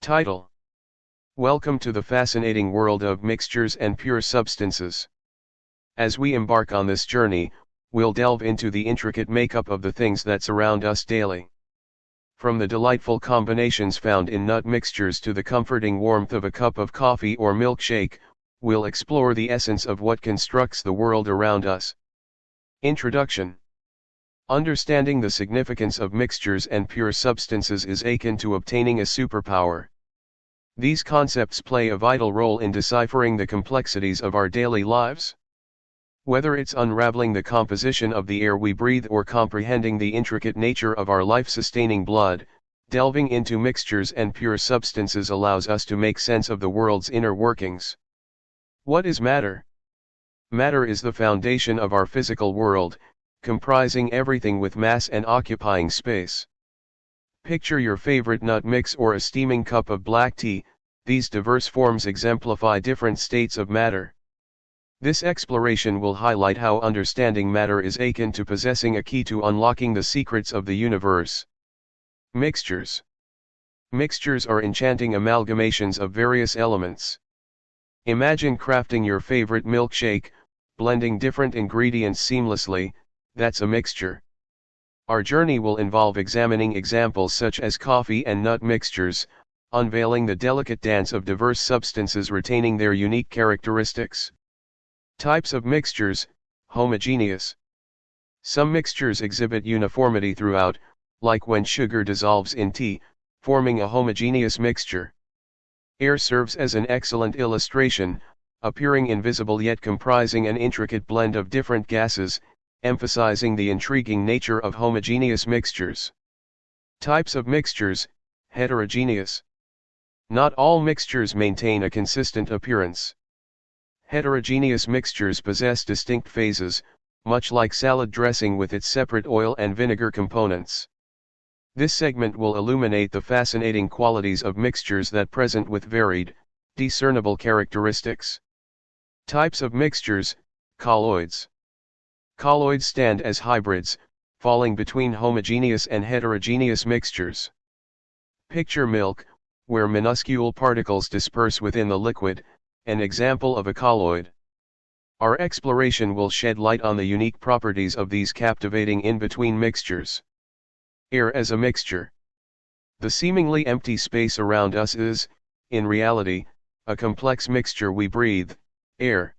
Title: Welcome to the fascinating world of mixtures and pure substances. As we embark on this journey, we'll delve into the intricate makeup of the things that surround us daily. From the delightful combinations found in nut mixtures to the comforting warmth of a cup of coffee or milkshake, we'll explore the essence of what constructs the world around us. Introduction. Understanding the significance of mixtures and pure substances is akin to obtaining a superpower. These concepts play a vital role in deciphering the complexities of our daily lives. Whether it's unraveling the composition of the air we breathe or comprehending the intricate nature of our life-sustaining blood, delving into mixtures and pure substances allows us to make sense of the world's inner workings. What is matter? Matter is the foundation of our physical world, comprising everything with mass and occupying space. Picture your favorite nut mix or a steaming cup of black tea. These diverse forms exemplify different states of matter. This exploration will highlight how understanding matter is akin to possessing a key to unlocking the secrets of the universe. Mixtures. Mixtures are enchanting amalgamations of various elements. Imagine crafting your favorite milkshake, blending different ingredients seamlessly. That's a mixture. Our journey will involve examining examples such as coffee and nut mixtures, unveiling the delicate dance of diverse substances retaining their unique characteristics. Types of mixtures: homogeneous. Some mixtures exhibit uniformity throughout, like when sugar dissolves in tea, forming a homogeneous mixture. Air serves as an excellent illustration, appearing invisible yet comprising an intricate blend of different gases, emphasizing the intriguing nature of homogeneous mixtures. Types of mixtures: heterogeneous. Not all mixtures maintain a consistent appearance. Heterogeneous mixtures possess distinct phases, much like salad dressing with its separate oil and vinegar components. This segment will illuminate the fascinating qualities of mixtures that present with varied, discernible characteristics. Types of mixtures: colloids. Colloids stand as hybrids, falling between homogeneous and heterogeneous mixtures. Picture milk, where minuscule particles disperse within the liquid, an example of a colloid. Our exploration will shed light on the unique properties of these captivating in-between mixtures. Air as a mixture. The seemingly empty space around us is, in reality, a complex mixture we breathe, air.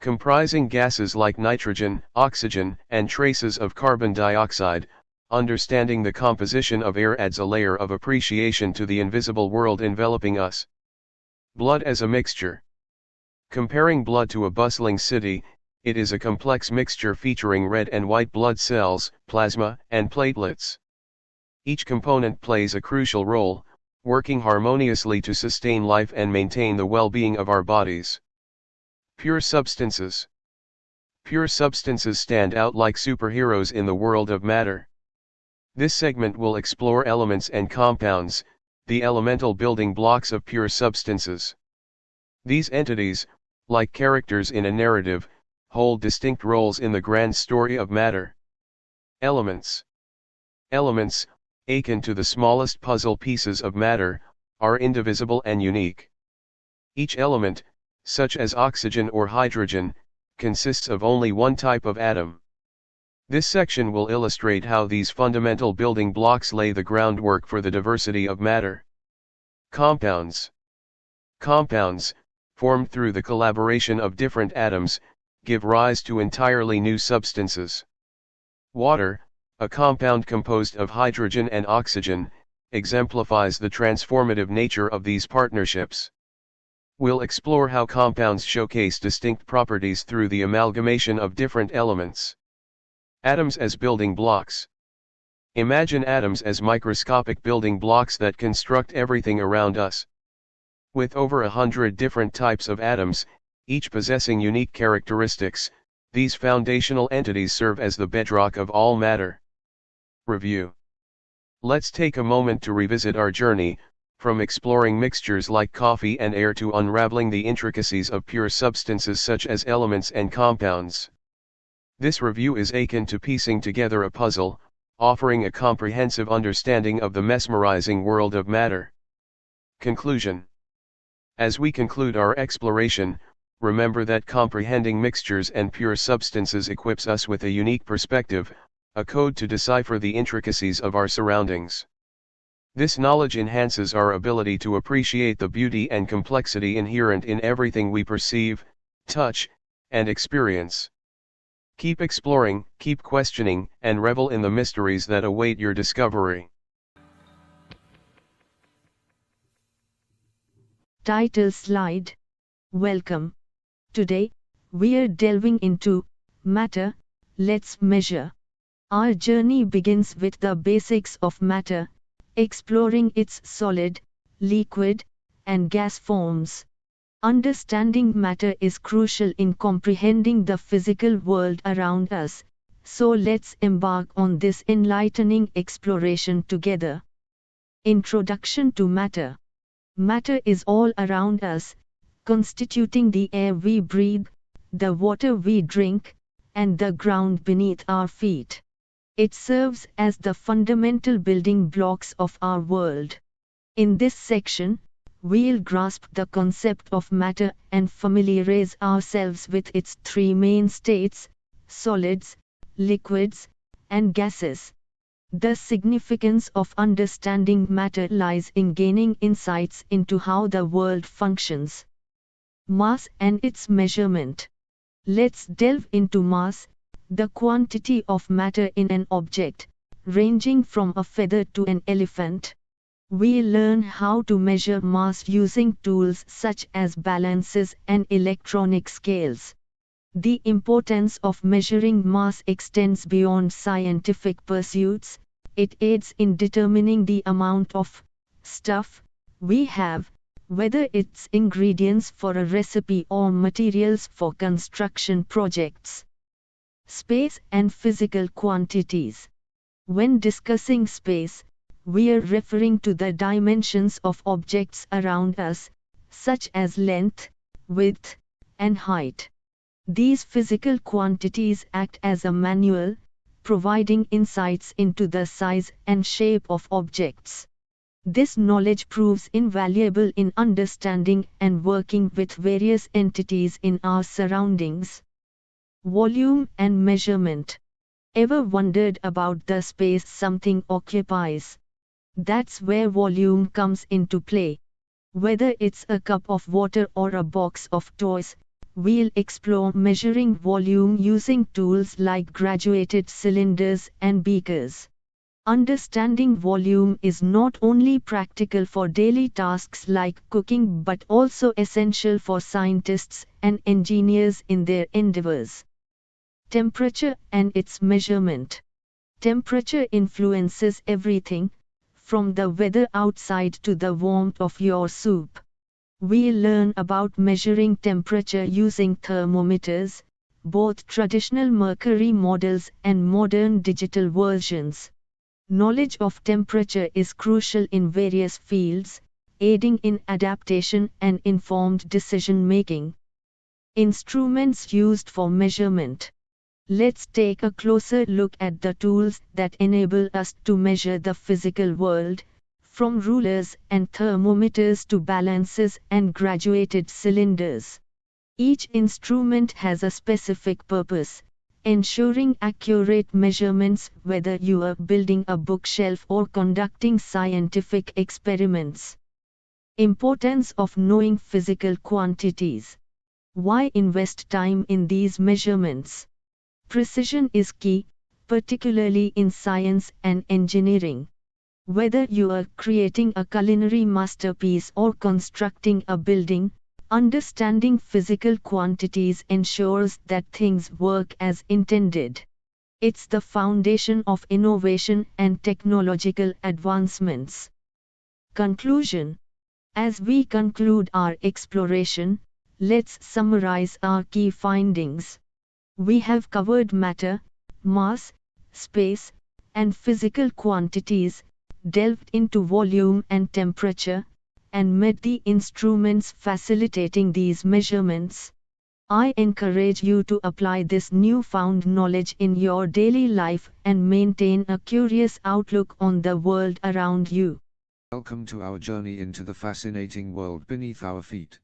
Comprising gases like nitrogen, oxygen, and traces of carbon dioxide, understanding the composition of air adds a layer of appreciation to the invisible world enveloping us. Blood as a mixture. Comparing blood to a bustling city, it is a complex mixture featuring red and white blood cells, plasma, and platelets. Each component plays a crucial role, working harmoniously to sustain life and maintain the well-being of our bodies. Pure substances. Pure substances stand out like superheroes in the world of matter. This segment will explore elements and compounds, the elemental building blocks of pure substances. These entities, like characters in a narrative, hold distinct roles in the grand story of matter. Elements. Elements, akin to the smallest puzzle pieces of matter, are indivisible and unique. Each element, such as oxygen or hydrogen, consists of only one type of atom. This section will illustrate how these fundamental building blocks lay the groundwork for the diversity of matter. Compounds. Compounds, formed through the collaboration of different atoms, give rise to entirely new substances. Water, a compound composed of hydrogen and oxygen, exemplifies the transformative nature of these partnerships. We'll explore how compounds showcase distinct properties through the amalgamation of different elements. Atoms as building blocks. Imagine atoms as microscopic building blocks that construct everything around us. With over 100 different types of atoms, each possessing unique characteristics, these foundational entities serve as the bedrock of all matter. Review. Let's take a moment to revisit our journey, from exploring mixtures like coffee and air to unraveling the intricacies of pure substances such as elements and compounds. This review is akin to piecing together a puzzle, offering a comprehensive understanding of the mesmerizing world of matter. Conclusion. As we conclude our exploration, remember that comprehending mixtures and pure substances equips us with a unique perspective, a code to decipher the intricacies of our surroundings. This knowledge enhances our ability to appreciate the beauty and complexity inherent in everything we perceive, touch, and experience. Keep exploring, keep questioning, and revel in the mysteries that await your discovery. Title slide. Welcome. Today, we're delving into matter. Let's measure. Our journey begins with the basics of matter, exploring its solid, liquid, and gas forms. Understanding matter is crucial in comprehending the physical world around us, so let's embark on this enlightening exploration together. Introduction to matter. Matter is all around us, constituting the air we breathe, the water we drink, and the ground beneath our feet. It serves as the fundamental building blocks of our world. In this section, we'll grasp the concept of matter and familiarize ourselves with its three main states: solids, liquids, and gases. The significance of understanding matter lies in gaining insights into how the world functions. Mass and its measurement. Let's delve into mass, the quantity of matter in an object, ranging from a feather to an elephant. We'll learn how to measure mass using tools such as balances and electronic scales. The importance of measuring mass extends beyond scientific pursuits. It aids in determining the amount of stuff we have, whether it's ingredients for a recipe or materials for construction projects. Space and physical quantities. When discussing space, we are referring to the dimensions of objects around us, such as length, width, and height. These physical quantities act as a manual, providing insights into the size and shape of objects. This knowledge proves invaluable in understanding and working with various entities in our surroundings. Volume and measurement. Ever wondered about the space something occupies? That's where volume comes into play. Whether it's a cup of water or a box of toys, we'll explore measuring volume using tools like graduated cylinders and beakers. Understanding volume is not only practical for daily tasks like cooking but also essential for scientists and engineers in their endeavors. Temperature and its measurement. Temperature influences everything, from the weather outside to the warmth of your soup. We'll learn about measuring temperature using thermometers, both traditional mercury models and modern digital versions. Knowledge of temperature is crucial in various fields, aiding in adaptation and informed decision-making. Instruments used for measurement. Let's take a closer look at the tools that enable us to measure the physical world, from rulers and thermometers to balances and graduated cylinders. Each instrument has a specific purpose, ensuring accurate measurements whether you are building a bookshelf or conducting scientific experiments. Importance of knowing physical quantities. Why invest time in these measurements? Precision is key, particularly in science and engineering. Whether you are creating a culinary masterpiece or constructing a building, understanding physical quantities ensures that things work as intended. It's the foundation of innovation and technological advancements. Conclusion. As we conclude our exploration, let's summarize our key findings. We have covered matter, mass, space, and physical quantities, delved into volume and temperature, and met the instruments facilitating these measurements. I encourage you to apply this newfound knowledge in your daily life and maintain a curious outlook on the world around you. Welcome to our journey into the fascinating world beneath our feet.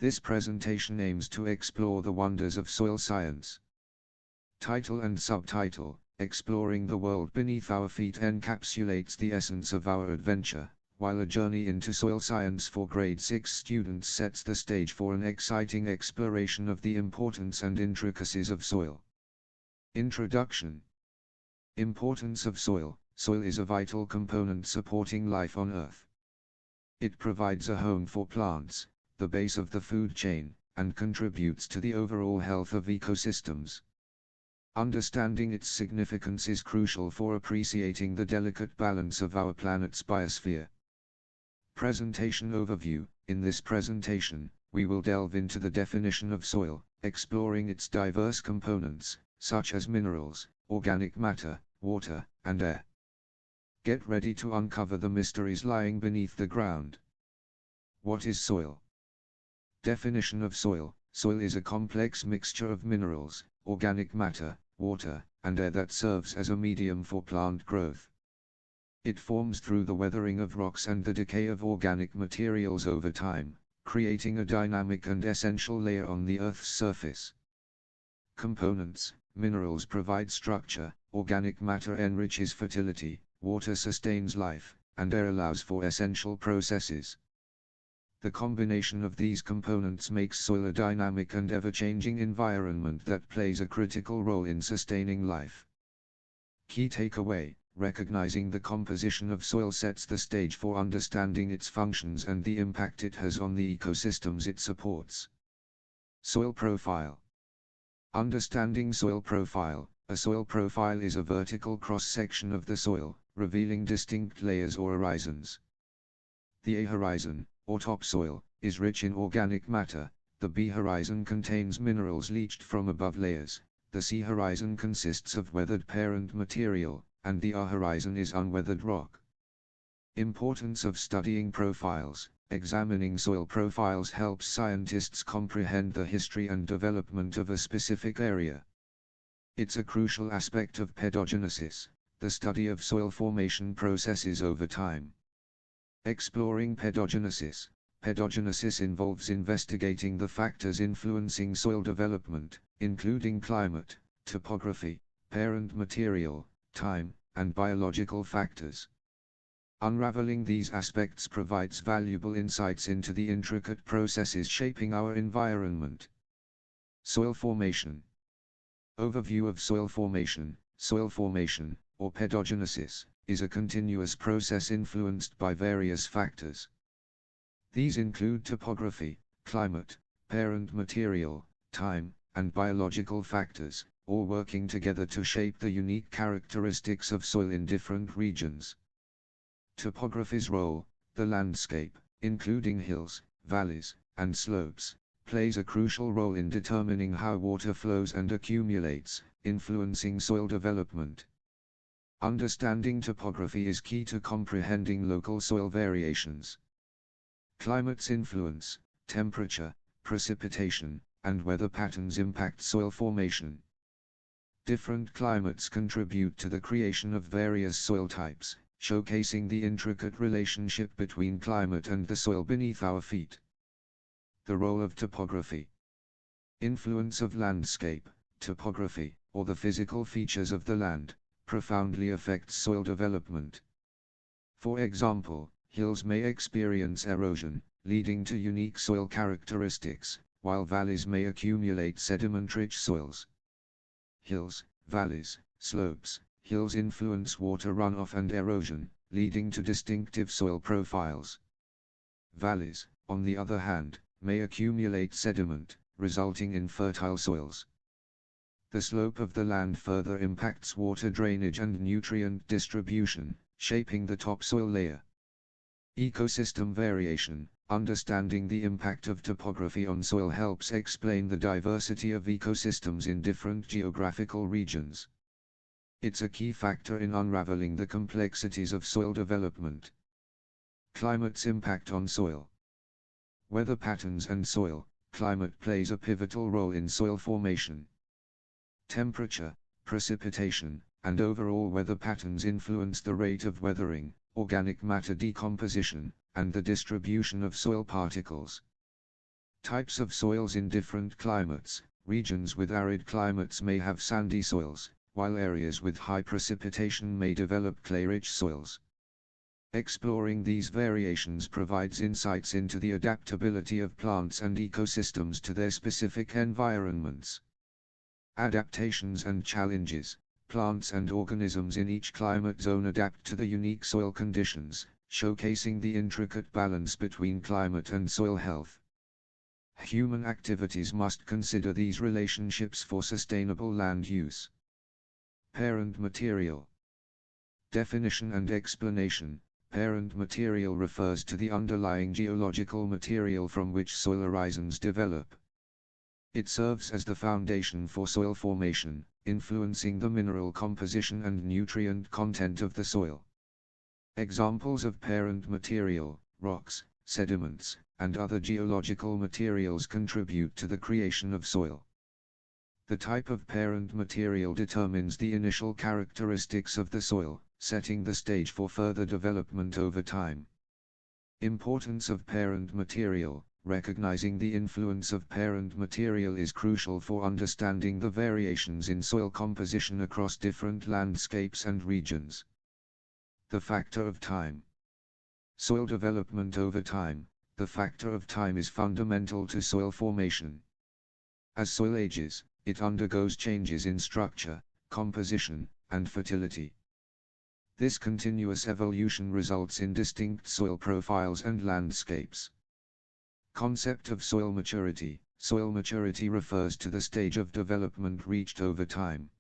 This presentation aims to explore the wonders of soil science. Title and subtitle: Exploring the World Beneath Our Feet encapsulates the essence of our adventure, while a journey into soil science for grade 6 students sets the stage for an exciting exploration of the importance and intricacies of soil. Introduction. Importance of soil. Soil is a vital component supporting life on Earth. It provides a home for plants, the base of the food chain, and contributes to the overall health of ecosystems. Understanding its significance is crucial for appreciating the delicate balance of our planet's biosphere. Presentation overview. In this presentation, we will delve into the definition of soil, exploring its diverse components, such as minerals, organic matter, water, and air. Get ready to uncover the mysteries lying beneath the ground. What is soil? Definition of soil. Soil is a complex mixture of minerals, organic matter, water, and air that serves as a medium for plant growth. It forms through the weathering of rocks and the decay of organic materials over time, creating a dynamic and essential layer on the Earth's surface. Components. Minerals provide structure, organic matter enriches fertility, water sustains life, and air allows for essential processes. The combination of these components makes soil a dynamic and ever-changing environment that plays a critical role in sustaining life. Key takeaway: recognizing the composition of soil sets the stage for understanding its functions and the impact it has on the ecosystems it supports. Soil profile. Understanding soil profile. A soil profile is a vertical cross-section of the soil, revealing distinct layers or horizons. The A horizon, or topsoil, is rich in organic matter. The B horizon contains minerals leached from above layers. The C horizon consists of weathered parent material, and the R horizon is unweathered rock. Importance of studying profiles. Examining soil profiles helps scientists comprehend the history and development of a specific area. It's a crucial aspect of pedogenesis, the study of soil formation processes over time. Exploring pedogenesis. Pedogenesis involves investigating the factors influencing soil development, including climate, topography, parent material, time, and biological factors. Unraveling these aspects provides valuable insights into the intricate processes shaping our environment. Soil formation. Overview of soil formation. Soil formation, or pedogenesis, is a continuous process influenced by various factors. These include topography, climate, parent material, time, and biological factors, all working together to shape the unique characteristics of soil in different regions. Topography's role. The landscape, including hills, valleys, and slopes, plays a crucial role in determining how water flows and accumulates, influencing soil development. Understanding topography is key to comprehending local soil variations. Climate's influence. Temperature, precipitation, and weather patterns impact soil formation. Different climates contribute to the creation of various soil types, showcasing the intricate relationship between climate and the soil beneath our feet. The role of topography. Influence of landscape. Topography, or the physical features of the land, profoundly affects soil development. For example, hills may experience erosion, leading to unique soil characteristics, while valleys may accumulate sediment-rich soils. Hills, valleys, slopes. Hills influence water runoff and erosion, leading to distinctive soil profiles. Valleys, on the other hand, may accumulate sediment, resulting in fertile soils. The slope of the land further impacts water drainage and nutrient distribution, shaping the topsoil layer. Ecosystem variation. Understanding the impact of topography on soil helps explain the diversity of ecosystems in different geographical regions. It's a key factor in unraveling the complexities of soil development. Climate's impact on soil. Weather patterns and soil. Climate plays a pivotal role in soil formation. Temperature, precipitation, and overall weather patterns influence the rate of weathering, organic matter decomposition, and the distribution of soil particles. Types of soils in different climates. Regions with arid climates may have sandy soils, while areas with high precipitation may develop clay-rich soils. Exploring these variations provides insights into the adaptability of plants and ecosystems to their specific environments. Adaptations and challenges. Plants and organisms in each climate zone adapt to the unique soil conditions, showcasing the intricate balance between climate and soil health. Human activities must consider these relationships for sustainable land use. Parent material. Definition and explanation. Parent material refers to the underlying geological material from which soil horizons develop. It serves as the foundation for soil formation, influencing the mineral composition and nutrient content of the soil. Examples of parent material: rocks, sediments, and other geological materials contribute to the creation of soil. The type of parent material determines the initial characteristics of the soil, setting the stage for further development over time. Importance of parent material. Recognizing the influence of parent material is crucial for understanding the variations in soil composition across different landscapes and regions. The factor of time. Soil development over time. The factor of time is fundamental to soil formation. As soil ages, it undergoes changes in structure, composition, and fertility. This continuous evolution results in distinct soil profiles and landscapes. Concept of soil maturity. Soil maturity refers to the stage of development reached over time.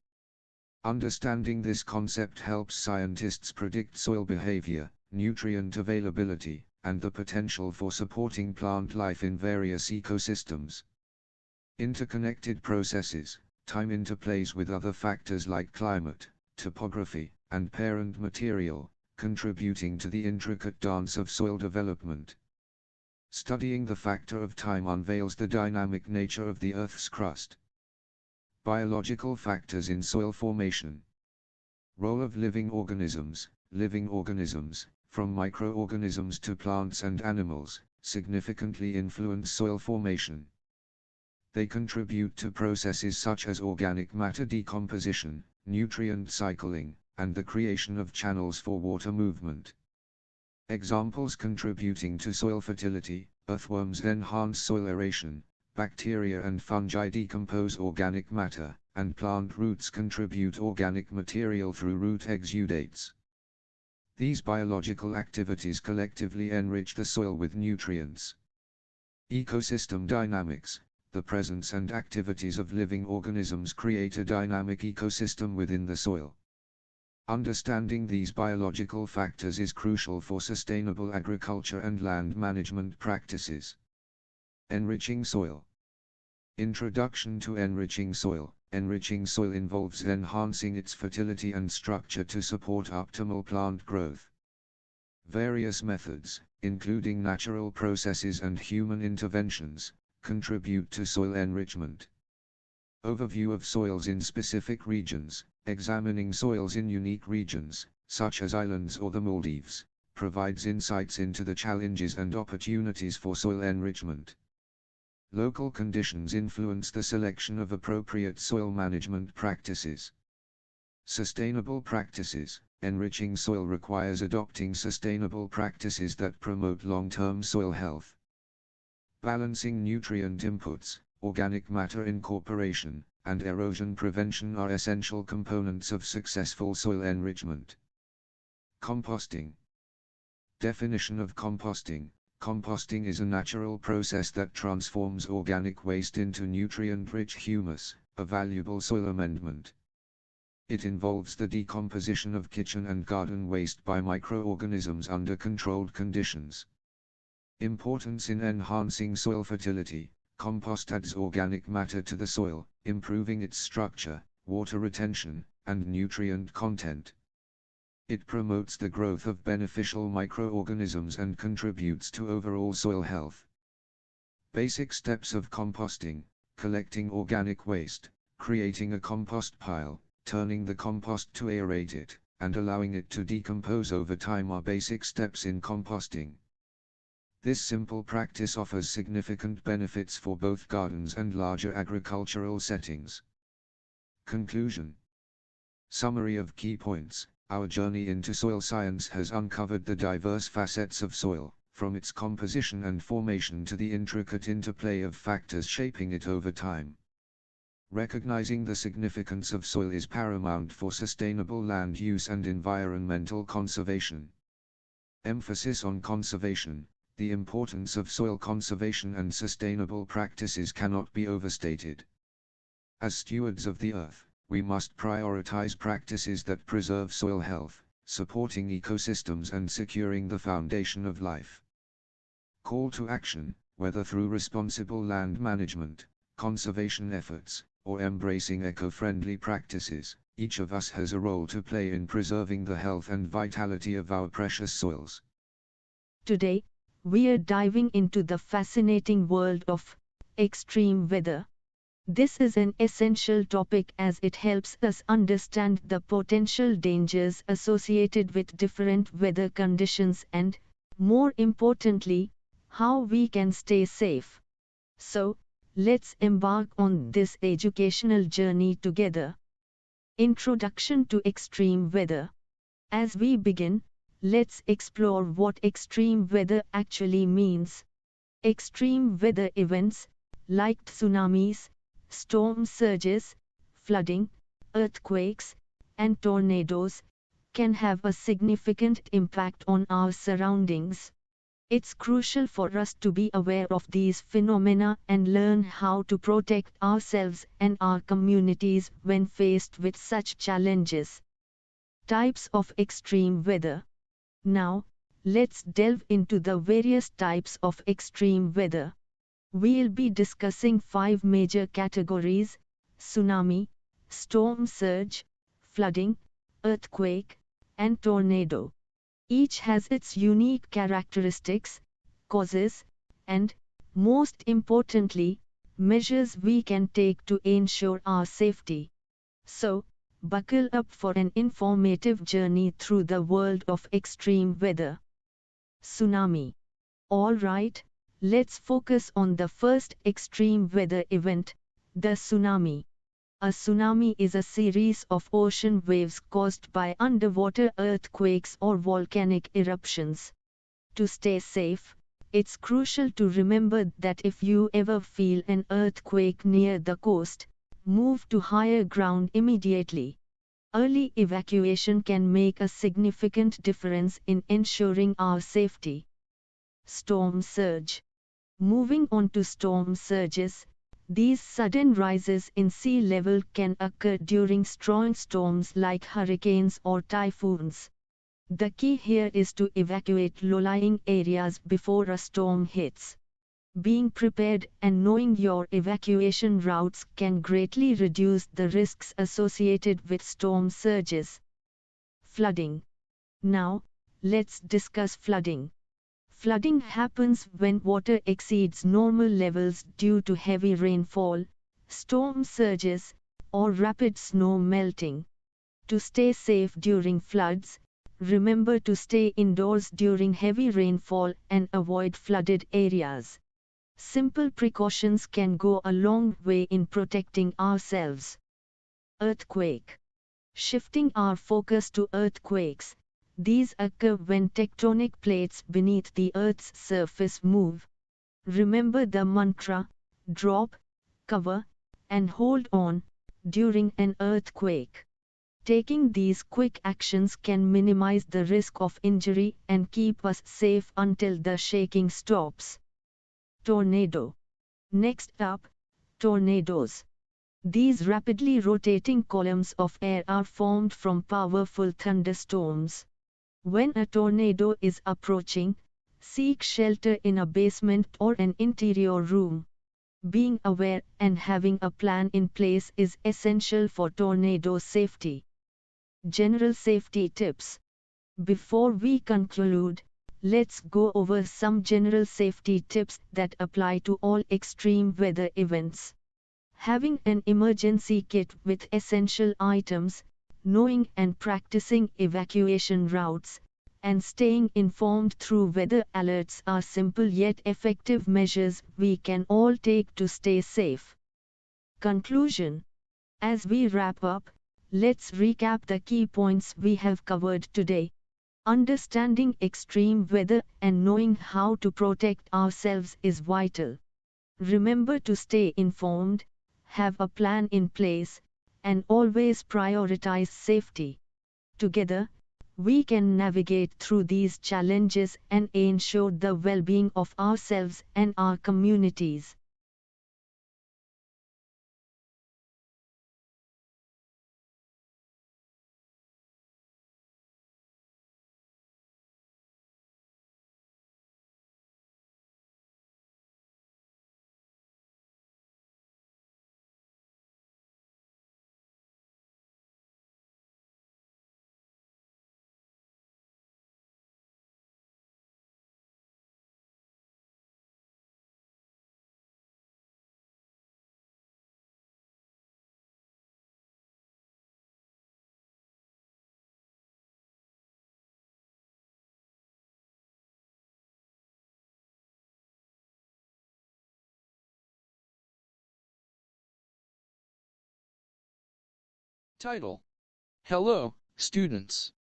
Understanding this concept helps scientists predict soil behavior, nutrient availability, and the potential for supporting plant life in various ecosystems. Interconnected processes. Time interplays with other factors like climate, topography, and parent material, contributing to the intricate dance of soil development. Studying the factor of time unveils the dynamic nature of the Earth's crust. Biological factors in soil formation. Role of living organisms. Living organisms, from microorganisms to plants and animals, significantly influence soil formation. They contribute to processes such as organic matter decomposition, nutrient cycling, and the creation of channels for water movement. Examples contributing to soil fertility: earthworms enhance soil aeration, bacteria and fungi decompose organic matter, and plant roots contribute organic material through root exudates. These biological activities collectively enrich the soil with nutrients. Ecosystem dynamics. The presence and activities of living organisms create a dynamic ecosystem within the soil. Understanding these biological factors is crucial for sustainable agriculture and land management practices. Enriching soil. Introduction to enriching soil. Enriching soil involves enhancing its fertility and structure to support optimal plant growth. Various methods, including natural processes and human interventions, contribute to soil enrichment. Overview of soils in specific regions. Examining soils in unique regions, such as islands or the Maldives, provides insights into the challenges and opportunities for soil enrichment. Local conditions influence the selection of appropriate soil management practices. Sustainable practices. Enriching soil requires adopting sustainable practices that promote long-term soil health. Balancing nutrient inputs. Organic matter incorporation and erosion prevention are essential components of successful soil enrichment. Composting. Definition of composting. Composting is a natural process that transforms organic waste into nutrient-rich humus, a valuable soil amendment. It involves the decomposition of kitchen and garden waste by microorganisms under controlled conditions. Importance in enhancing soil fertility. Compost adds organic matter to the soil, improving its structure, water retention, and nutrient content. It promotes the growth of beneficial microorganisms and contributes to overall soil health. Basic steps of composting: collecting organic waste, creating a compost pile, turning the compost to aerate it, and allowing it to decompose over time are basic steps in composting. This simple practice offers significant benefits for both gardens and larger agricultural settings. Conclusion. Summary of key points. Our journey into soil science has uncovered the diverse facets of soil, from its composition and formation to the intricate interplay of factors shaping it over time. Recognizing the significance of soil is paramount for sustainable land use and environmental conservation. Emphasis on conservation. The importance of soil conservation and sustainable practices cannot be overstated. As stewards of the earth, we must prioritize practices that preserve soil health, supporting ecosystems and securing the foundation of life. Call to action, whether through responsible land management, conservation efforts, or embracing eco-friendly practices, each of us has a role to play in preserving the health and vitality of our precious soils. Today, we are diving into the fascinating world of extreme weather. This is an essential topic as it helps us understand the potential dangers associated with different weather conditions and, more importantly, how we can stay safe. So, let's embark on this educational journey together. Introduction to extreme weather. As we begin, let's explore what extreme weather actually means. Extreme weather events, like tsunamis, storm surges, flooding, earthquakes, and tornadoes, can have a significant impact on our surroundings. It's crucial for us to be aware of these phenomena and learn how to protect ourselves and our communities when faced with such challenges. Types of extreme weather. Now, let's delve into the various types of extreme weather. We'll be discussing 5 major categories: tsunami, storm surge, flooding, earthquake, and tornado. Each has its unique characteristics, causes, and, most importantly, measures we can take to ensure our safety. So, buckle up for an informative journey through the world of extreme weather. Tsunami. Alright, let's focus on the first extreme weather event, the tsunami. A tsunami is a series of ocean waves caused by underwater earthquakes or volcanic eruptions. To stay safe, it's crucial to remember that if you ever feel an earthquake near the coast, move to higher ground immediately. Early evacuation can make a significant difference in ensuring our safety. Storm surge. Moving on to storm surges. These sudden rises in sea level can occur during strong storms like hurricanes or typhoons. The key here is to evacuate low-lying areas before a storm hits. Being prepared and knowing your evacuation routes can greatly reduce the risks associated with storm surges. Flooding. Now, let's discuss flooding. Flooding happens when water exceeds normal levels due to heavy rainfall, storm surges, or rapid snow melting. To stay safe during floods, remember to stay indoors during heavy rainfall and avoid flooded areas. Simple precautions can go a long way in protecting ourselves. Earthquake. Shifting our focus to earthquakes. These occur when tectonic plates beneath the Earth's surface move. Remember the mantra, drop, cover, and hold on, during an earthquake. Taking these quick actions can minimize the risk of injury and keep us safe until the shaking stops. Tornado. Next up, tornadoes. These rapidly rotating columns of air are formed from powerful thunderstorms. When a tornado is approaching, seek shelter in a basement or an interior room. Being aware and having a plan in place is essential for tornado safety. General safety tips. Before we conclude, let's go over some general safety tips that apply to all extreme weather events. Having an emergency kit with essential items, knowing and practicing evacuation routes, and staying informed through weather alerts are simple yet effective measures we can all take to stay safe. Conclusion. As we wrap up, let's recap the key points we have covered today. Understanding extreme weather and knowing how to protect ourselves is vital. Remember to stay informed, have a plan in place, and always prioritize safety. Together, we can navigate through these challenges and ensure the well-being of ourselves and our communities. Title: Hello, students.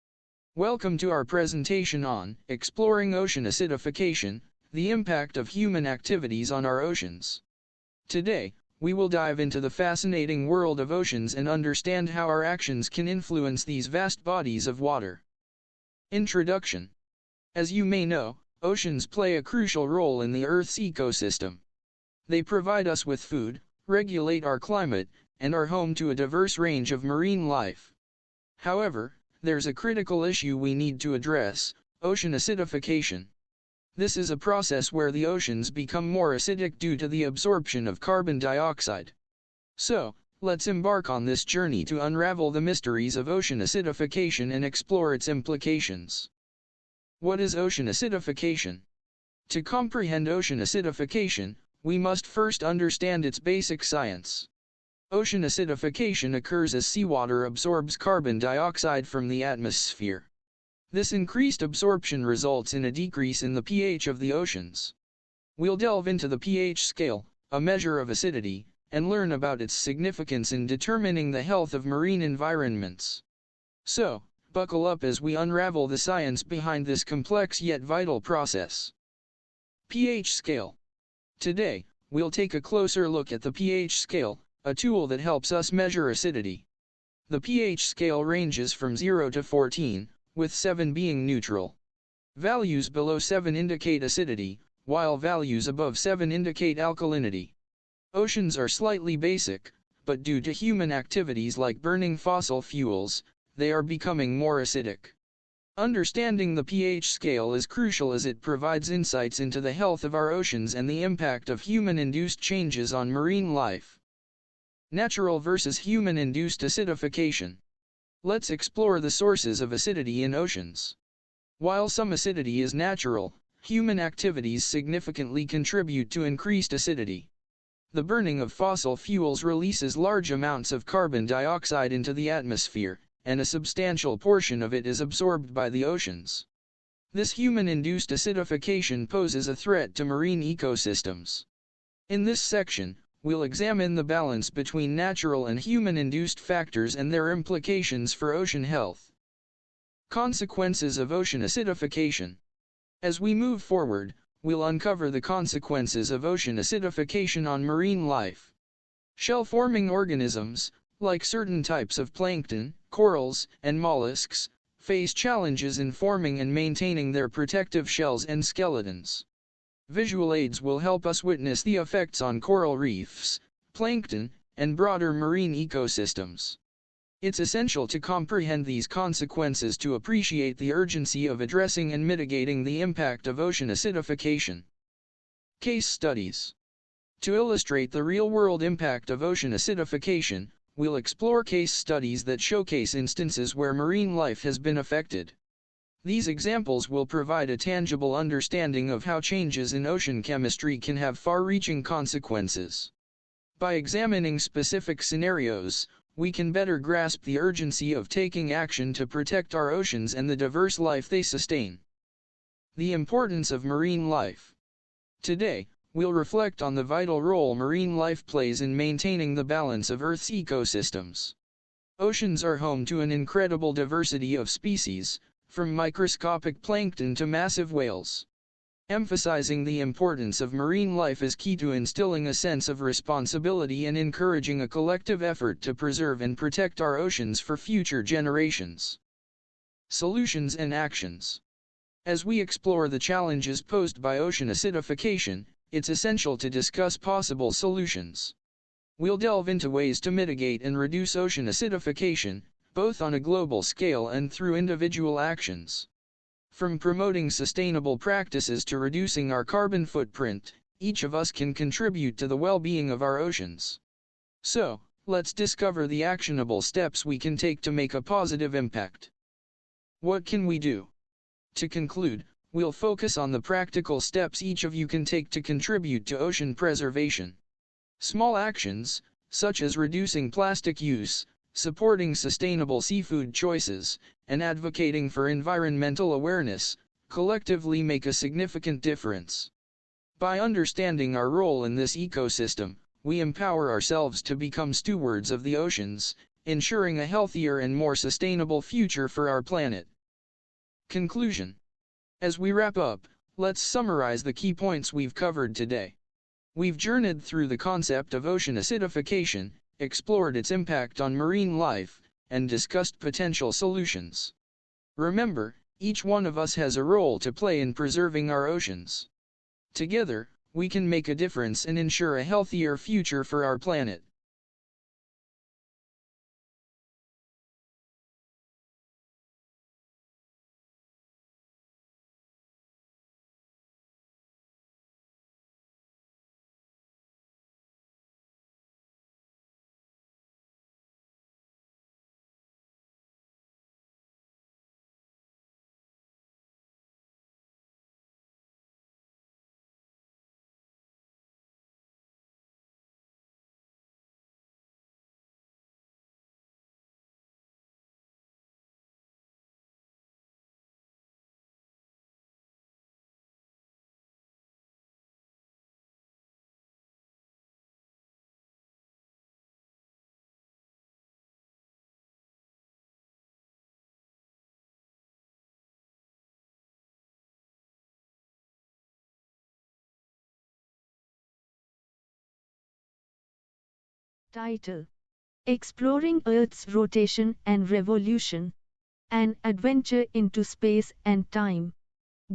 Welcome to our presentation on Exploring Ocean Acidification, the Impact of Human Activities on Our Oceans. Today, we will dive into the fascinating world of oceans and understand how our actions can influence these vast bodies of water. Introduction. As you may know, oceans play a crucial role in the Earth's ecosystem. They provide us with food, regulate our climate, and are home to a diverse range of marine life. However, there's a critical issue we need to address: ocean acidification. This is a process where the oceans become more acidic due to the absorption of carbon dioxide. So, let's embark on this journey to unravel the mysteries of ocean acidification and explore its implications. What is ocean acidification? To comprehend ocean acidification, we must first understand its basic science. Ocean acidification occurs as seawater absorbs carbon dioxide from the atmosphere. This increased absorption results in a decrease in the pH of the oceans. We'll delve into the pH scale, a measure of acidity, and learn about its significance in determining the health of marine environments. So, buckle up as we unravel the science behind this complex yet vital process. pH scale. Today, we'll take a closer look at the pH scale, a tool that helps us measure acidity. The pH scale ranges from 0 to 14, with 7 being neutral. Values below 7 indicate acidity, while values above 7 indicate alkalinity. Oceans are slightly basic, but due to human activities like burning fossil fuels, they are becoming more acidic. Understanding the pH scale is crucial as it provides insights into the health of our oceans and the impact of human-induced changes on marine life. Natural versus human-induced acidification. Let's explore the sources of acidity in oceans. While some acidity is natural, human activities significantly contribute to increased acidity. The burning of fossil fuels releases large amounts of carbon dioxide into the atmosphere, and a substantial portion of it is absorbed by the oceans. This human-induced acidification poses a threat to marine ecosystems. In this section, we'll examine the balance between natural and human-induced factors and their implications for ocean health. Consequences of ocean acidification. As we move forward, we'll uncover the consequences of ocean acidification on marine life. Shell-forming organisms, like certain types of plankton, corals, and mollusks, face challenges in forming and maintaining their protective shells and skeletons. Visual aids will help us witness the effects on coral reefs, plankton, and broader marine ecosystems. It's essential to comprehend these consequences to appreciate the urgency of addressing and mitigating the impact of ocean acidification. Case studies. To illustrate the real-world impact of ocean acidification, we'll explore case studies that showcase instances where marine life has been affected. These examples will provide a tangible understanding of how changes in ocean chemistry can have far-reaching consequences. By examining specific scenarios, we can better grasp the urgency of taking action to protect our oceans and the diverse life they sustain. The importance of marine life. Today, we'll reflect on the vital role marine life plays in maintaining the balance of Earth's ecosystems. Oceans are home to an incredible diversity of species, from microscopic plankton to massive whales. Emphasizing the importance of marine life is key to instilling a sense of responsibility and encouraging a collective effort to preserve and protect our oceans for future generations. Solutions and actions. As we explore the challenges posed by ocean acidification, it's essential to discuss possible solutions. We'll delve into ways to mitigate and reduce ocean acidification, both on a global scale and through individual actions. From promoting sustainable practices to reducing our carbon footprint, each of us can contribute to the well-being of our oceans. So, let's discover the actionable steps we can take to make a positive impact. What can we do? To conclude, we'll focus on the practical steps each of you can take to contribute to ocean preservation. Small actions, such as reducing plastic use, supporting sustainable seafood choices, and advocating for environmental awareness, collectively make a significant difference. By understanding our role in this ecosystem, we empower ourselves to become stewards of the oceans, ensuring a healthier and more sustainable future for our planet. Conclusion. As we wrap up, let's summarize the key points we've covered today. We've journeyed through the concept of ocean acidification, explored its impact on marine life, and discussed potential solutions. Remember, each one of us has a role to play in preserving our oceans. Together, we can make a difference and ensure a healthier future for our planet. Title: Exploring Earth's Rotation and Revolution. An Adventure into Space and Time.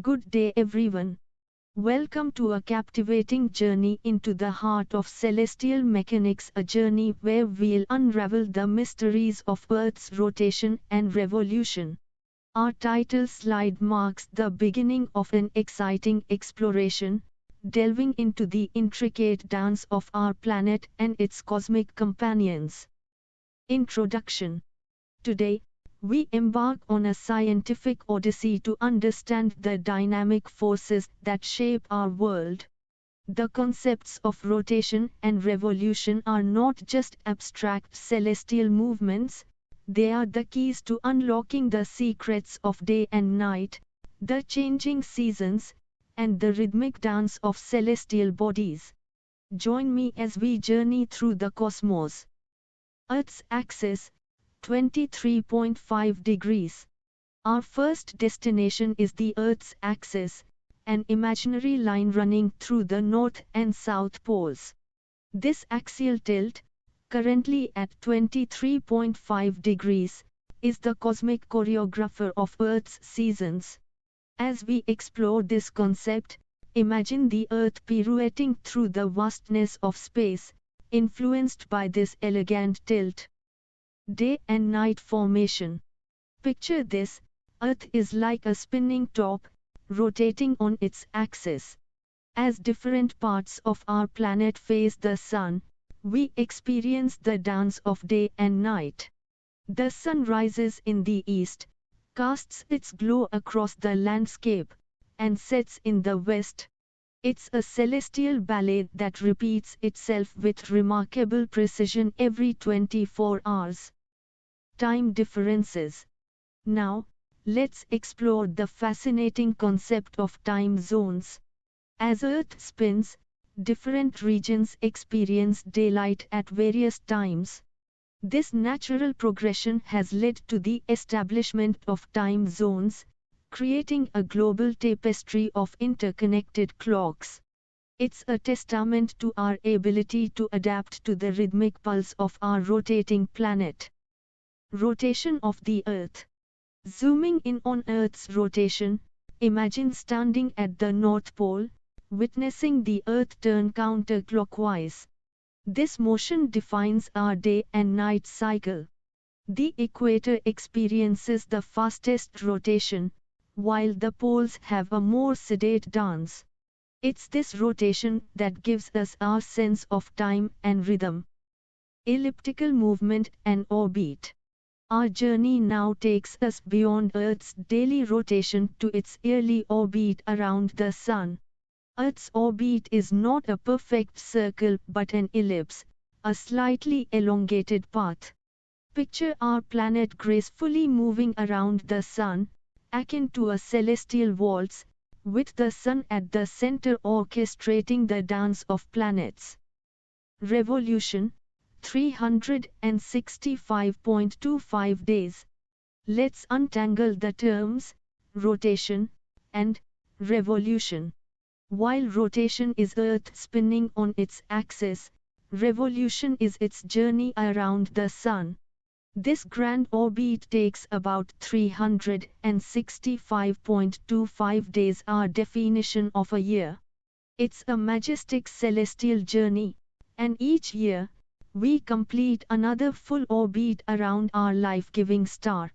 Good day everyone. Welcome to a captivating journey into the heart of celestial mechanics, a journey where we'll unravel the mysteries of Earth's rotation and revolution. Our title slide marks the beginning of an exciting exploration, delving into the intricate dance of our planet and its cosmic companions. Introduction. Today, we embark on a scientific odyssey to understand the dynamic forces that shape our world. The concepts of rotation and revolution are not just abstract celestial movements, they are the keys to unlocking the secrets of day and night, the changing seasons, and the rhythmic dance of celestial bodies. Join me as we journey through the cosmos. Earth's axis, 23.5 degrees. Our first destination is the Earth's axis, an imaginary line running through the North and South poles. This axial tilt, currently at 23.5 degrees, is the cosmic choreographer of Earth's seasons. As we explore this concept, imagine the Earth pirouetting through the vastness of space, influenced by this elegant tilt. Day and night formation. Picture this: Earth is like a spinning top, rotating on its axis. As different parts of our planet face the sun, we experience the dance of day and night. The sun rises in the east, casts its glow across the landscape, and sets in the west. It's a celestial ballet that repeats itself with remarkable precision every 24 hours. Time differences. Now, let's explore the fascinating concept of time zones. As Earth spins, different regions experience daylight at various times. This natural progression has led to the establishment of time zones, creating a global tapestry of interconnected clocks. It's a testament to our ability to adapt to the rhythmic pulse of our rotating planet. Rotation of the Earth. Zooming in on Earth's rotation, imagine standing at the North Pole, witnessing the Earth turn counterclockwise. This motion defines our day and night cycle. The equator experiences the fastest rotation, while the poles have a more sedate dance. It's this rotation that gives us our sense of time and rhythm. Elliptical movement and orbit. Our journey now takes us beyond Earth's daily rotation to its yearly orbit around the Sun. Earth's orbit is not a perfect circle but an ellipse, a slightly elongated path. Picture our planet gracefully moving around the Sun, akin to a celestial waltz, with the Sun at the center orchestrating the dance of planets. Revolution, 365.25 days. Let's untangle the terms, rotation, and revolution. While rotation is Earth spinning on its axis, revolution is its journey around the Sun. This grand orbit takes about 365.25 days, our definition of a year. It's a majestic celestial journey, and each year, we complete another full orbit around our life-giving star.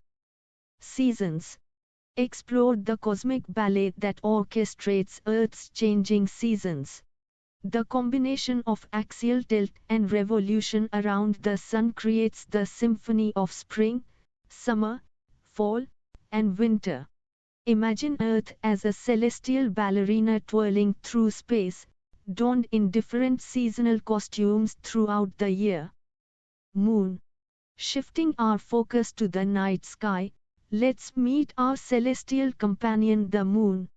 Seasons. Explore the cosmic ballet that orchestrates Earth's changing seasons. The combination of axial tilt and revolution around the Sun creates the symphony of spring, summer, fall, and winter. Imagine Earth as a celestial ballerina twirling through space, donned in different seasonal costumes throughout the year. Moon. Shifting our focus to the night sky, let's meet our celestial companion the Moon.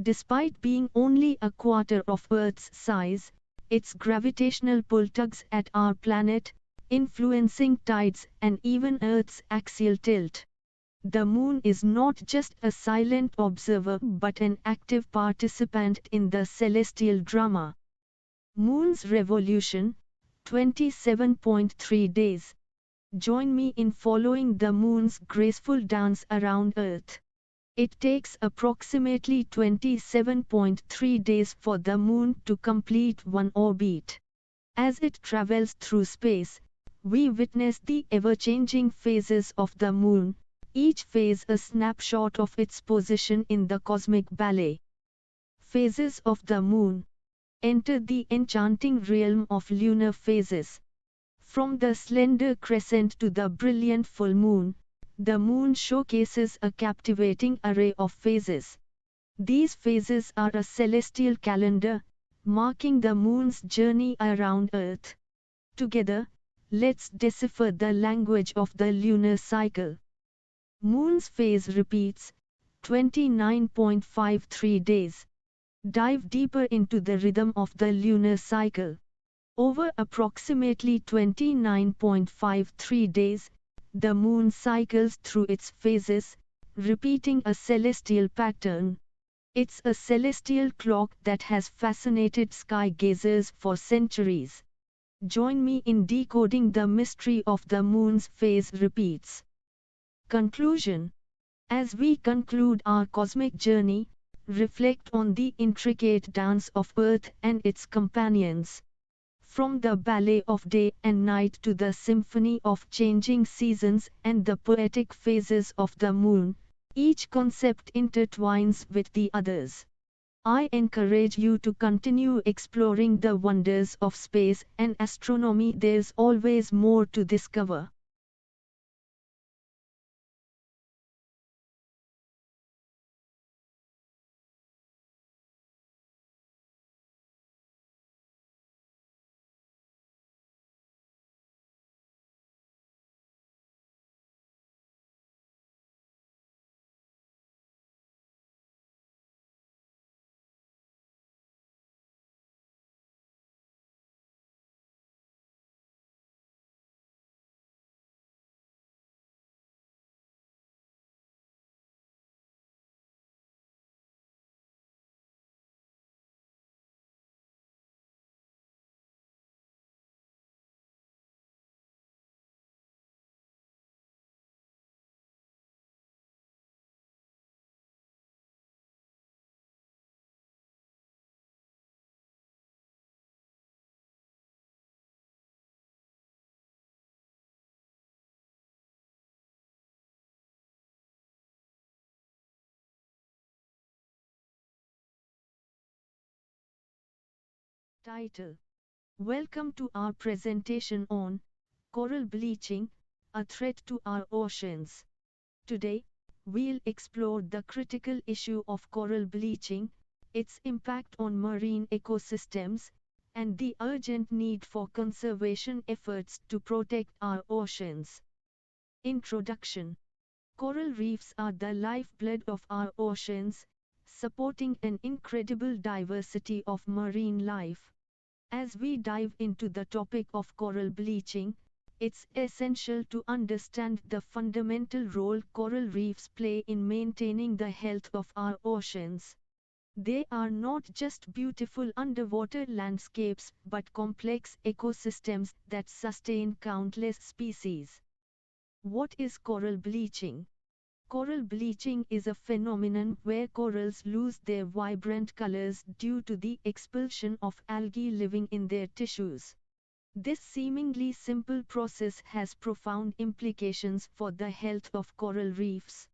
Despite being only a quarter of Earth's size, its gravitational pull tugs at our planet, influencing tides and even Earth's axial tilt. The Moon is not just a silent observer but an active participant in the celestial drama. Moon's revolution, 27.3 days. Join me in following the Moon's graceful dance around Earth. It takes approximately 27.3 days for the Moon to complete one orbit. As it travels through space, we witness the ever-changing phases of the Moon, each phase a snapshot of its position in the cosmic ballet. Phases of the Moon. Enter the enchanting realm of lunar phases. From the slender crescent to the brilliant full moon, the Moon showcases a captivating array of phases. These phases are a celestial calendar, marking the Moon's journey around Earth. Together, let's decipher the language of the lunar cycle. Moon's phase repeats, 29.53 days. Dive deeper into the rhythm of the lunar cycle. Over approximately 29.53 days, the Moon cycles through its phases, repeating a celestial pattern. It's a celestial clock that has fascinated sky gazers for centuries. Join me in decoding the mystery of the Moon's phase repeats. Conclusion. As we conclude our cosmic journey, reflect on the intricate dance of Earth and its companions. From the ballet of day and night to the symphony of changing seasons and the poetic phases of the Moon, each concept intertwines with the others. I encourage you to continue exploring the wonders of space and astronomy. There's always more to discover. Title: Welcome to our presentation on Coral Bleaching, a Threat to Our Oceans. Today, we'll explore the critical issue of coral bleaching, its impact on marine ecosystems, and the urgent need for conservation efforts to protect our oceans. Introduction: Coral reefs are the lifeblood of our oceans, supporting an incredible diversity of marine life. As we dive into the topic of coral bleaching, it's essential to understand the fundamental role coral reefs play in maintaining the health of our oceans. They are not just beautiful underwater landscapes but complex ecosystems that sustain countless species. What is coral bleaching? Coral bleaching is a phenomenon where corals lose their vibrant colors due to the expulsion of algae living in their tissues. This seemingly simple process has profound implications for the health of coral reefs.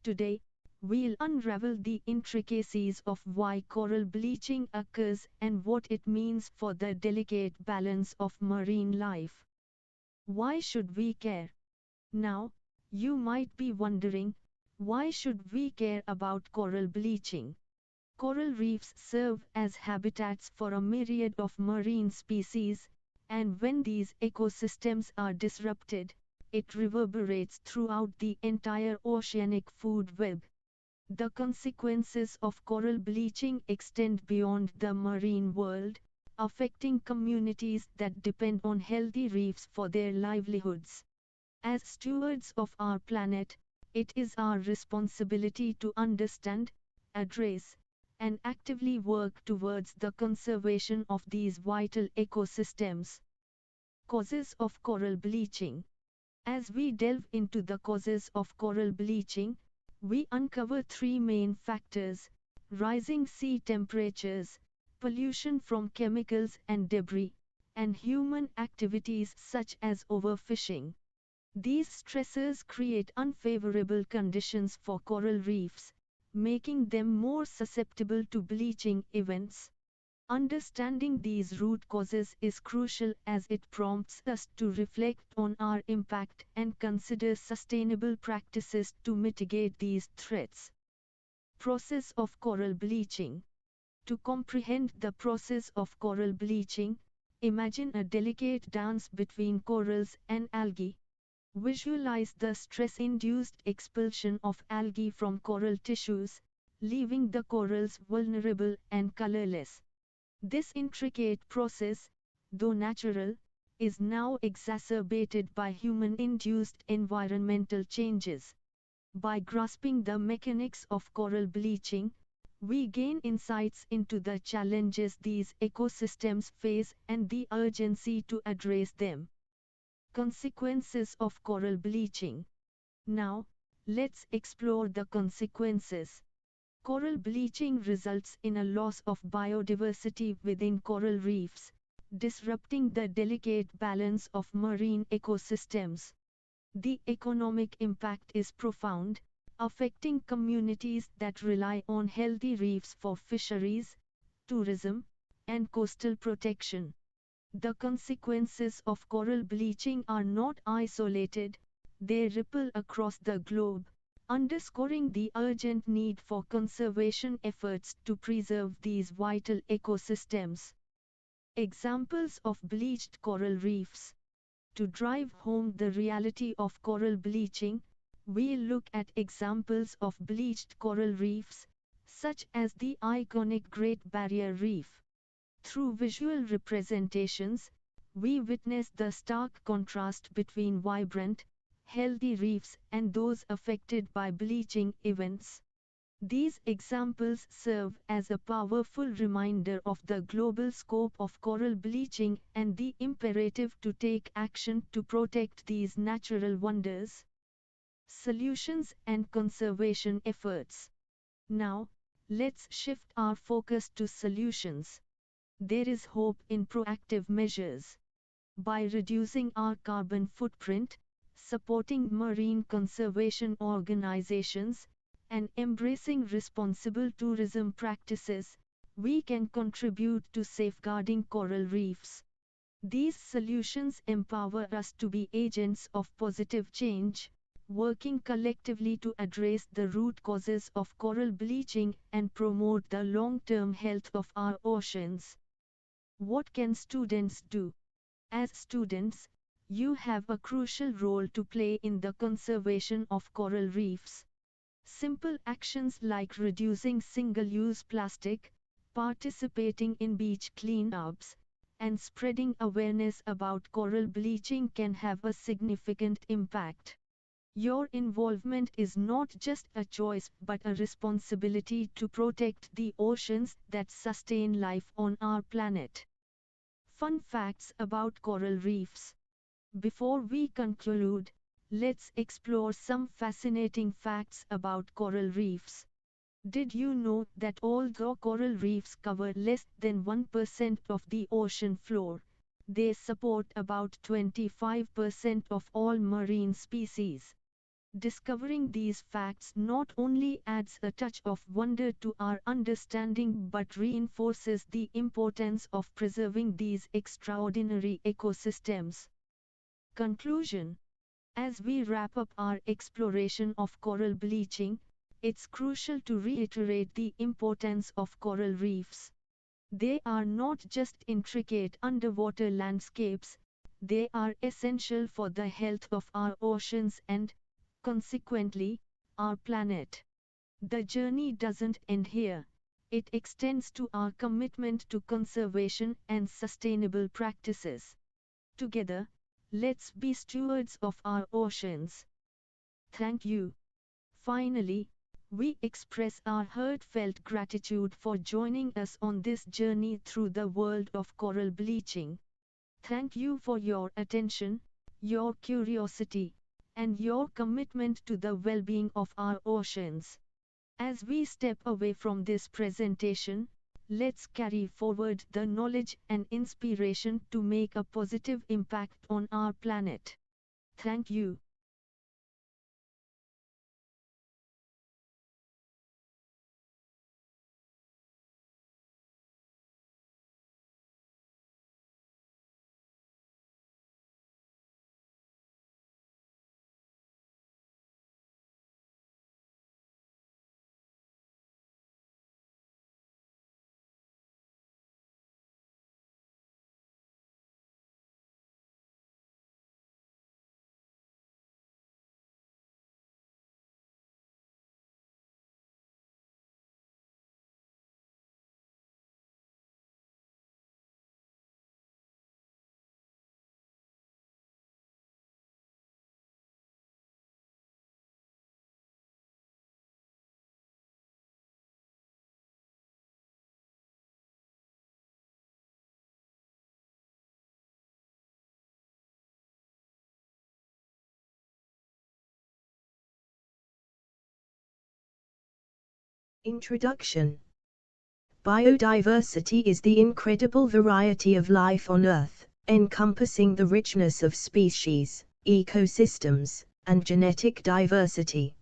Today, we'll unravel the intricacies of why coral bleaching occurs and what it means for the delicate balance of marine life. Why should we care? Now, you might be wondering, why should we care about coral bleaching? Coral reefs serve as habitats for a myriad of marine species, and when these ecosystems are disrupted, it reverberates throughout the entire oceanic food web. The consequences of coral bleaching extend beyond the marine world, affecting communities that depend on healthy reefs for their livelihoods. As stewards of our planet, it is our responsibility to understand, address, and actively work towards the conservation of these vital ecosystems. Causes of coral bleaching. As we delve into the causes of coral bleaching, we uncover three main factors: rising sea temperatures, pollution from chemicals and debris, and human activities such as overfishing. These stressors create unfavorable conditions for coral reefs, making them more susceptible to bleaching events. Understanding these root causes is crucial as it prompts us to reflect on our impact and consider sustainable practices to mitigate these threats. Process of coral bleaching. To comprehend the process of coral bleaching, imagine a delicate dance between corals and algae. Visualize the stress-induced expulsion of algae from coral tissues, leaving the corals vulnerable and colorless. This intricate process, though natural, is now exacerbated by human-induced environmental changes. By grasping the mechanics of coral bleaching, we gain insights into the challenges these ecosystems face and the urgency to address them. Consequences of coral bleaching. Now, let's explore the consequences. Coral bleaching results in a loss of biodiversity within coral reefs, disrupting the delicate balance of marine ecosystems. The economic impact is profound, affecting communities that rely on healthy reefs for fisheries, tourism, and coastal protection. The consequences of coral bleaching are not isolated, they ripple across the globe, underscoring the urgent need for conservation efforts to preserve these vital ecosystems. Examples of bleached coral reefs. To drive home the reality of coral bleaching, we look at examples of bleached coral reefs, such as the iconic Great Barrier Reef. Through visual representations, we witness the stark contrast between vibrant, healthy reefs and those affected by bleaching events. These examples serve as a powerful reminder of the global scope of coral bleaching and the imperative to take action to protect these natural wonders. Solutions and conservation efforts. Now, let's shift our focus to solutions. There is hope in proactive measures. By reducing our carbon footprint, supporting marine conservation organizations, and embracing responsible tourism practices, we can contribute to safeguarding coral reefs. These solutions empower us to be agents of positive change, working collectively to address the root causes of coral bleaching and promote the long-term health of our oceans. What can students do? As students, you have a crucial role to play in the conservation of coral reefs. Simple actions like reducing single-use plastic, participating in beach cleanups, and spreading awareness about coral bleaching can have a significant impact. Your involvement is not just a choice but a responsibility to protect the oceans that sustain life on our planet. Fun facts about coral reefs. Before we conclude, let's explore some fascinating facts about coral reefs. Did you know that although coral reefs cover less than 1% of the ocean floor, they support about 25% of all marine species? Discovering these facts not only adds a touch of wonder to our understanding but reinforces the importance of preserving these extraordinary ecosystems. Conclusion. As we wrap up our exploration of coral bleaching, it's crucial to reiterate the importance of coral reefs. They are not just intricate underwater landscapes, they are essential for the health of our oceans and, consequently, our planet. The journey doesn't end here. It extends to our commitment to conservation and sustainable practices. Together, let's be stewards of our oceans. Thank you. Finally, we express our heartfelt gratitude for joining us on this journey through the world of coral bleaching. Thank you for your attention, your curiosity, and your commitment to the well-being of our oceans. As we step away from this presentation, let's carry forward the knowledge and inspiration to make a positive impact on our planet. Thank you. Introduction. Biodiversity is the incredible variety of life on Earth, encompassing the richness of species, ecosystems, and genetic diversity.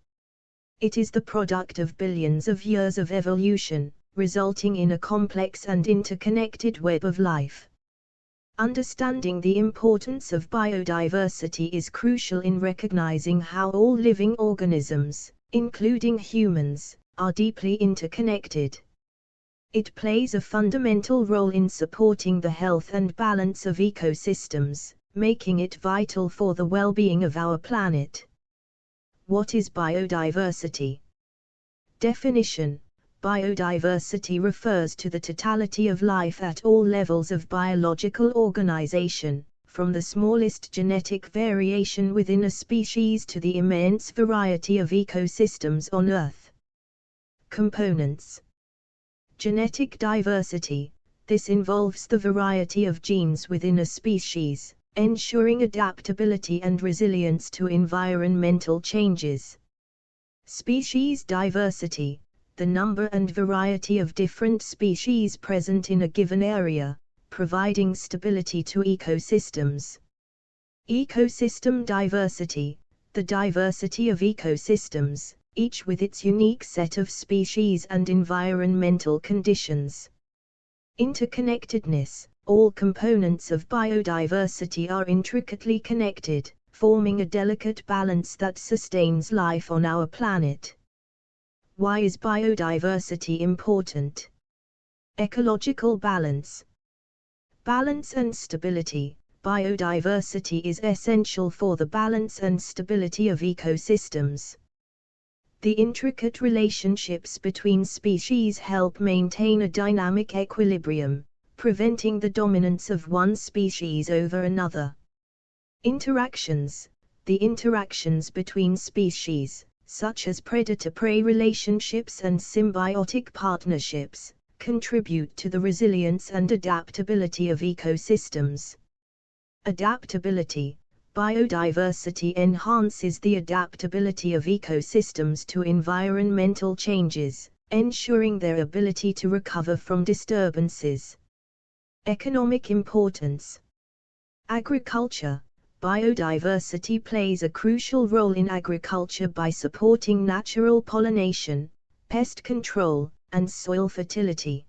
It is the product of billions of years of evolution, resulting in a complex and interconnected web of life. Understanding the importance of biodiversity is crucial in recognizing how all living organisms, including humans, are deeply interconnected. It plays a fundamental role in supporting the health and balance of ecosystems, making it vital for the well-being of our planet. What is biodiversity? Definition: biodiversity refers to the totality of life at all levels of biological organization, from the smallest genetic variation within a species to the immense variety of ecosystems on Earth. Components. Genetic diversity. This involves the variety of genes within a species, ensuring adaptability and resilience to environmental changes. Species diversity. The number and variety of different species present in a given area, providing stability to ecosystems. Ecosystem diversity. The diversity of ecosystems, each with its unique set of species and environmental conditions, Interconnectedness. All components of biodiversity are intricately connected, forming a delicate balance that sustains life on our planet. Why is biodiversity important? Ecological balance. Balance and stability. Biodiversity is essential for the balance and stability of ecosystems. The intricate relationships between species help maintain a dynamic equilibrium, preventing the dominance of one species over another. Interactions. The interactions between species, such as predator-prey relationships and symbiotic partnerships, contribute to the resilience and adaptability of ecosystems. Adaptability. Biodiversity enhances the adaptability of ecosystems to environmental changes, ensuring their ability to recover from disturbances. Economic importance. Agriculture. Biodiversity plays a crucial role in agriculture by supporting natural pollination, pest control, and soil fertility.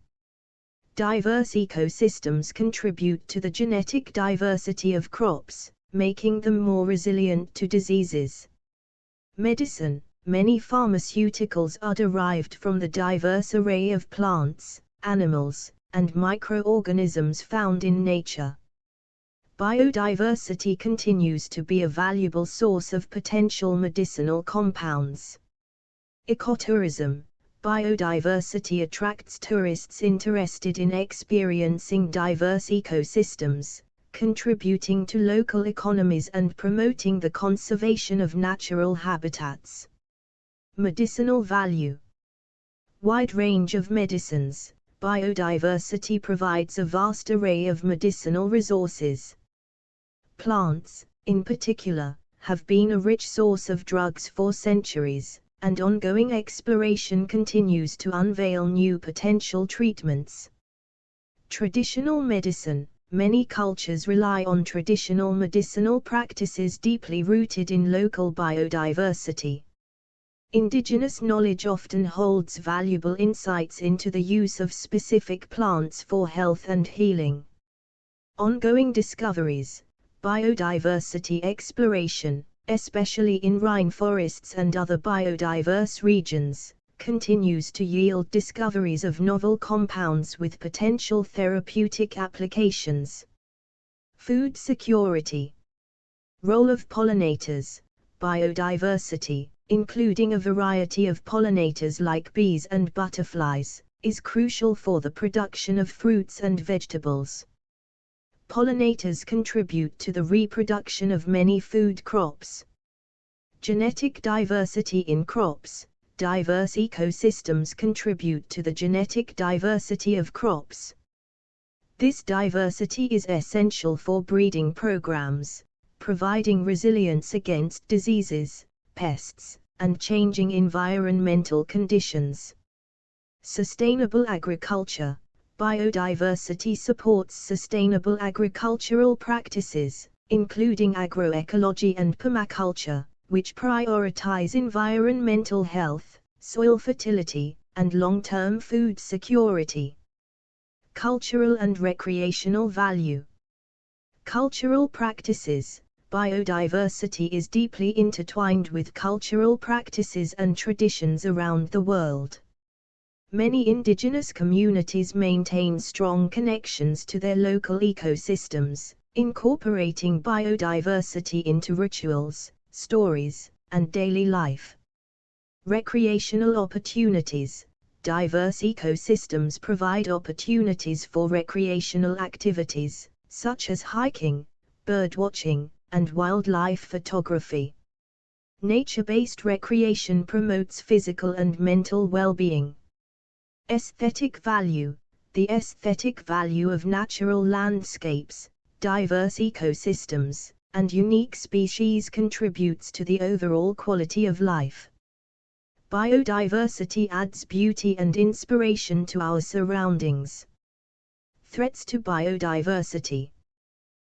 Diverse ecosystems contribute to the genetic diversity of crops, making them more resilient to diseases. Medicine. Many pharmaceuticals are derived from the diverse array of plants, animals, and microorganisms found in nature. Biodiversity continues to be a valuable source of potential medicinal compounds. Ecotourism. Biodiversity attracts tourists interested in experiencing diverse ecosystems, contributing to local economies and promoting the conservation of natural habitats. Medicinal value. Wide range of medicines. Biodiversity provides a vast array of medicinal resources. Plants, in particular, have been a rich source of drugs for centuries, and ongoing exploration continues to unveil new potential treatments. Traditional medicine. Many cultures rely on traditional medicinal practices deeply rooted in local biodiversity. Indigenous knowledge often holds valuable insights into the use of specific plants for health and healing. Ongoing discoveries. Biodiversity exploration, especially in rainforests and other biodiverse regions, continues to yield discoveries of novel compounds with potential therapeutic applications. Food security. Role of pollinators. Biodiversity, including a variety of pollinators like bees and butterflies, is crucial for the production of fruits and vegetables. Pollinators contribute to the reproduction of many food crops. Genetic diversity in crops. Diverse ecosystems contribute to the genetic diversity of crops. This diversity is essential for breeding programs, providing resilience against diseases, pests, and changing environmental conditions. Sustainable agriculture. Biodiversity supports sustainable agricultural practices, including agroecology and permaculture, which prioritize environmental health, soil fertility, and long-term food security. Cultural and recreational value. Cultural practices. Biodiversity is deeply intertwined with cultural practices and traditions around the world. Many indigenous communities maintain strong connections to their local ecosystems, incorporating biodiversity into rituals, stories, and daily life. Recreational opportunities. Diverse ecosystems provide opportunities for recreational activities, such as hiking, birdwatching, and wildlife photography. Nature-based recreation promotes physical and mental well-being. Aesthetic value. The aesthetic value of natural landscapes, diverse ecosystems, and unique species contributes to the overall quality of life. Biodiversity adds beauty and inspiration to our surroundings. Threats to biodiversity.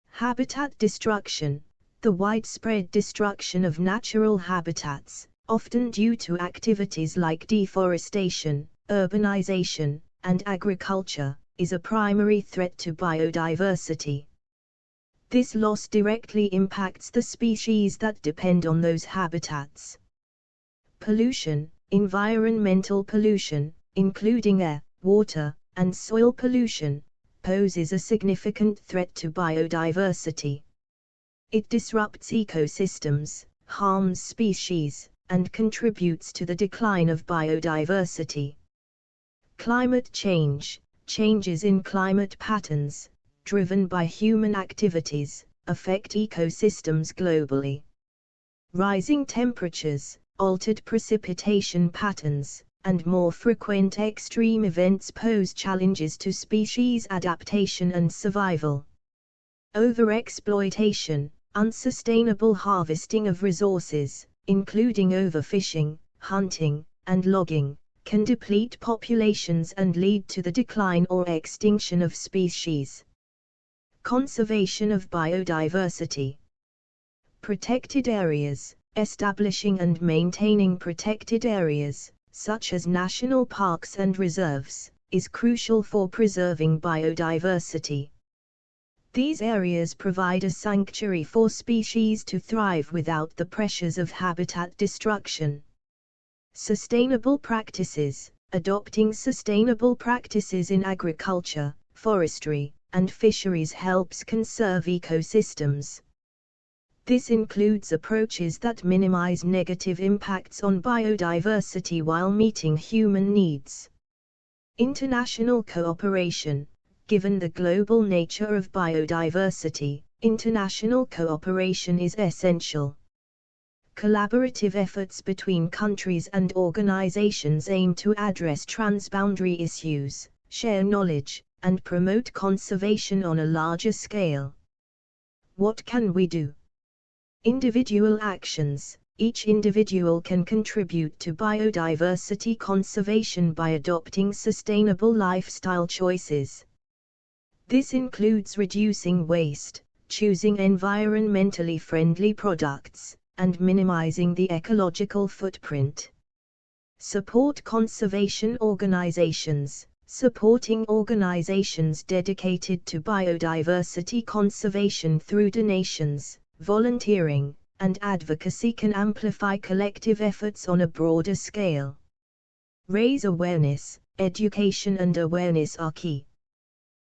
Habitat destruction. The widespread destruction of natural habitats, often due to activities like deforestation, urbanization, and agriculture, is a primary threat to biodiversity. This loss directly impacts the species that depend on those habitats. Pollution, environmental pollution, including air, water, and soil pollution, poses a significant threat to biodiversity. It disrupts ecosystems, harms species, and contributes to the decline of biodiversity. Climate change, changes in climate patterns, driven by human activities, affect ecosystems globally. Rising temperatures, altered precipitation patterns, and more frequent extreme events pose challenges to species adaptation and survival. Overexploitation, unsustainable harvesting of resources, including overfishing, hunting, and logging, can deplete populations and lead to the decline or extinction of species. Conservation of biodiversity. Protected areas. Establishing and maintaining protected areas, such as national parks and reserves, is crucial for preserving biodiversity. These areas provide a sanctuary for species to thrive without the pressures of habitat destruction. Sustainable practices. Adopting sustainable practices in agriculture, forestry, and fisheries helps conserve ecosystems. This includes approaches that minimize negative impacts on biodiversity while meeting human needs. International cooperation. Given the global nature of biodiversity, international cooperation is essential. Collaborative efforts between countries and organizations aim to address transboundary issues, share knowledge, and promote conservation on a larger scale. What can we do? Individual actions. Each individual can contribute to biodiversity conservation by adopting sustainable lifestyle choices. This includes reducing waste, choosing environmentally friendly products, and minimizing the ecological footprint. Support conservation organizations. Supporting organizations dedicated to biodiversity conservation through donations, volunteering, and advocacy can amplify collective efforts on a broader scale. Raise awareness. Education and awareness are key.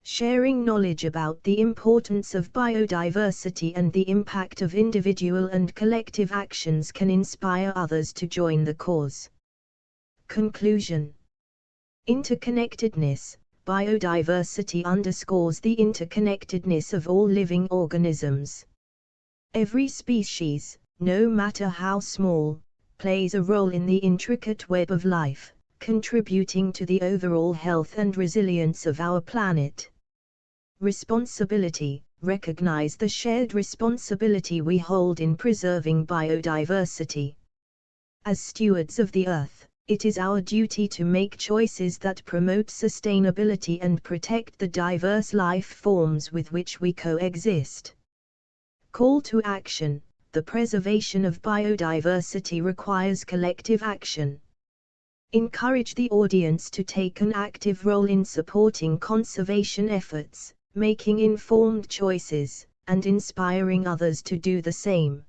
Sharing knowledge about the importance of biodiversity and the impact of individual and collective actions can inspire others to join the cause. Conclusion. Interconnectedness. Biodiversity underscores the interconnectedness of all living organisms. Every species, no matter how small, plays a role in the intricate web of life, contributing to the overall health and resilience of our planet. Responsibility. Recognize the shared responsibility we hold in preserving biodiversity. As stewards of the Earth, it is our duty to make choices that promote sustainability and protect the diverse life forms with which we coexist. Call to action. The preservation of biodiversity requires collective action. Encourage the audience to take an active role in supporting conservation efforts, making informed choices, and inspiring others to do the same.